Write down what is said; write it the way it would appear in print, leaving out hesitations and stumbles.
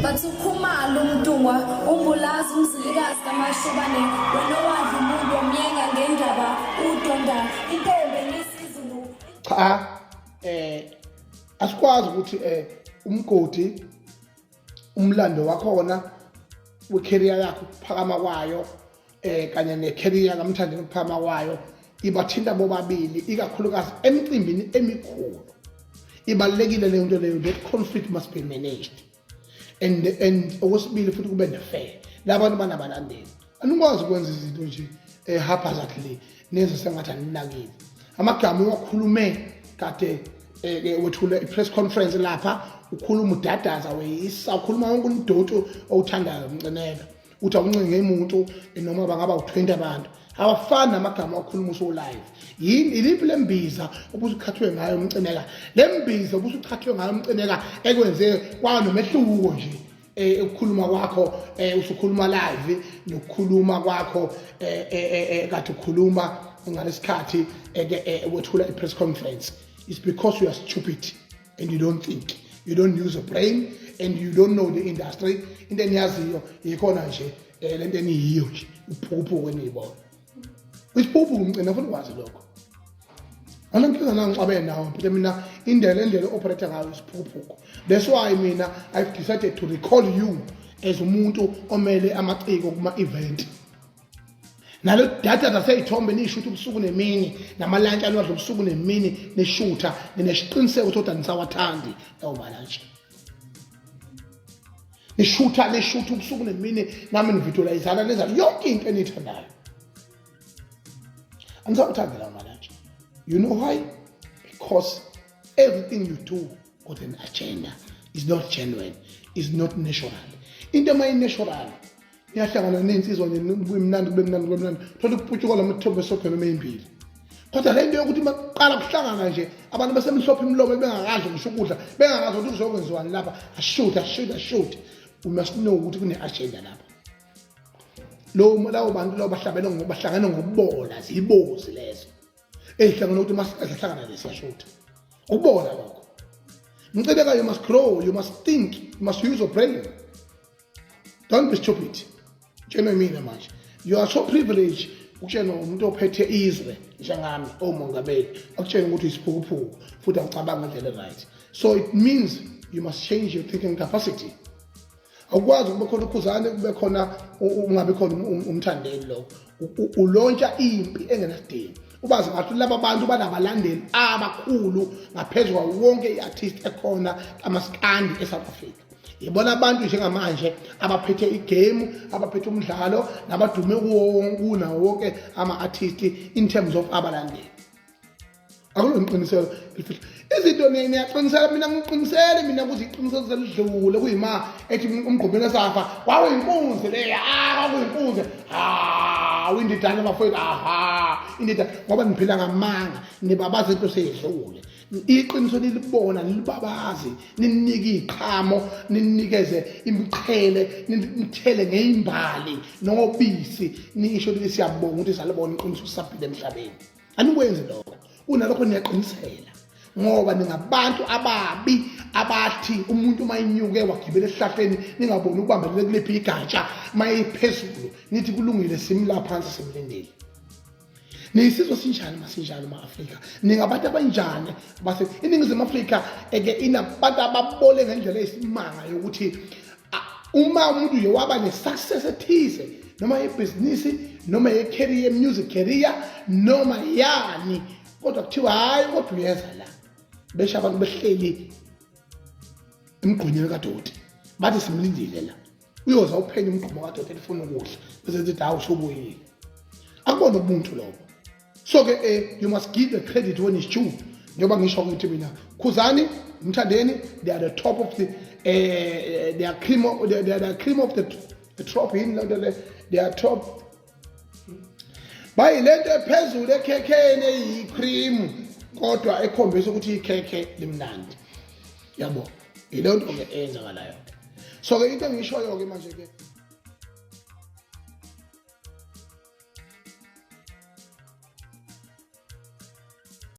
Bathi ukhumalo umntungwa umbulazi umzilikazi kamashobane wena wadla umuntu omyenga ngendaba udonda intombe nesizulu. Cha asikwazi ukuthi umgodi umlando wakhona wecareer yakho ukuphakama kwayo kanye necareer kaMthandeni ukuphakama kwayo ibathinta bobabili ikakhulukazi emicimbini emikhulu. Ibalekile leyo nto leyo, that conflict must be managed and okwesibili futhi kube ne-fair labantu banabalandeli. Anikwazi ukwenza izinto nje haphazardly neze sengathi aninakile. Amagama wakhulume kade wethula i-press conference lapha ukhuluma udadaza weyisa ukhuluma wonke umdodo owuthandayo Mcineka uthi awuncinge umuntu noma bangaba u20 abantu awafani namagama wakhuluma uso live. Yini iliphi lembiza obusukhathwe ngayo Mcineka, lembiza obusukhathwe ngayo Mcineka ekwenze kwanomehluko nje ukukhuluma kwakho usukhuluma live nokukhuluma kwakho kade ukhuluma ngalesikhathi wethula i-press conference. It's because you are stupid and you don't think, you don't use your brain and you don't know the industry. Into eniyaziyo ikhona nje lento eniyiyo nje uphupho wenibona isiphupho Mcineka ufuna ukwazi lokho. Anankinga nangicabe nawo mphela mina indlela operate ngayo isiphupho. That's why mina I've decided to recall you as umuntu omele amaciko kuma event. Nalo data zaseyithombe nishutha ubusuku nemini namalunch anwadla ubusuku nemini neshutha nenesiqiniseko ukuthi nisawathandi lawo malunch. Nishutha ubusuku nemini nami nivisualizana nenza yonke into enithandayo. Anisawathandi lawo malunch. You know why? Because everything you do with an agenda is not genuine, is not natural. Into natural. Niyahlangana nensizwa kuyimnandi thola ukuphutshuka lamthombe sokhona ezimbili. Kodwa le nto yokuthi maqala kuhlangana nje abantu basemhlophe imlomo bengakazi ngisho ukudla bengakazi ukuthi kuzokwenziwani lapha shoot. We must know ukuthi kune agenda lapha. Lawo bantu bahlangana ngokubola zibozi lezo. Ezihlangana ukuthi masihlangana lesiyashutha. Ukubola lokho. Mcineka, you must grow, you must think, you must use your brain. Don't be stupid. You know mina manje. You are so privileged ukutshena umuntu ophethe izwe njengami omongameli akutshena ukuthi isiphukuphuku futhi acabanga ngendlela right. So it means you must change your thinking capacity. Awukwazi kube khona ukhuzane kube khona ungabe khona umthandeni lo. Ulontsha impi engenasidingo. Ubazi ngathi laba bantu banabalandeli abakhulu ngaphezulu kwawo wonke iartist ekhona amaskandi eSouth Africa. Yibona abantu njengamanje abaphethe igame, abaphethe umdlalo nabadume kuwo wonke ama-artist in terms of abalandeli. Akulo ngiqiniselo izinto niyaqinisela mina ngiqinisele mina ukuthi iqiniselo selidlule kuyima ethi umgqobeni esafa wawuyinkunzi leya kwakuyinkunzi windidana bafowethu indida ngoba niphila ngamanga nibabazi into seyidlule. Iqiniso lilibona nilibabazi ninike iqhamo ninikeze imiqhele nithele ngeimbali nobisi nisho ukuthi siyabonga ukuthi salibona iqiniso saphila emhlabeni. Anikwenze lokho unalokho niyaqinisela ngoba ningabantu ababi abathi umuntu mayinyuke wagibela esihlahleni ningaboni ukubambelele kulephi igatsha mayiphezulu nithi kulungile simla phansi simlindele. Nisizwe sinjani masinjalo ma-Afrika ningabantu abanjani base iningizimu Afrika inabantu ababole ngendlela esimanga yokuthi uma umuntu uye waba ne-success ethize noma yebhizinisi noma ye-career, music career noma yani kodwa kuthiwa hayi kodwa uyeza la besha abantu behleli emgqonyeni kadoti bathi simlindile la uyoza uphenya umgqomo kadoti elifuna ukudla bese sithi hawu shobuyile. Akubona ubuntu lobo. So you must give the credit when it's due. Njengoba ngisho ukuthi mina Khuzani Mthandeni they are the top of the they are cream of the top in they are top bayilento ephezulu ekhekheni eyicream kodwa ekhombisa ukuthi ikhekhe limnandi. Yabo ilonto ke enzakalayo. So into engishoyo ke manje ke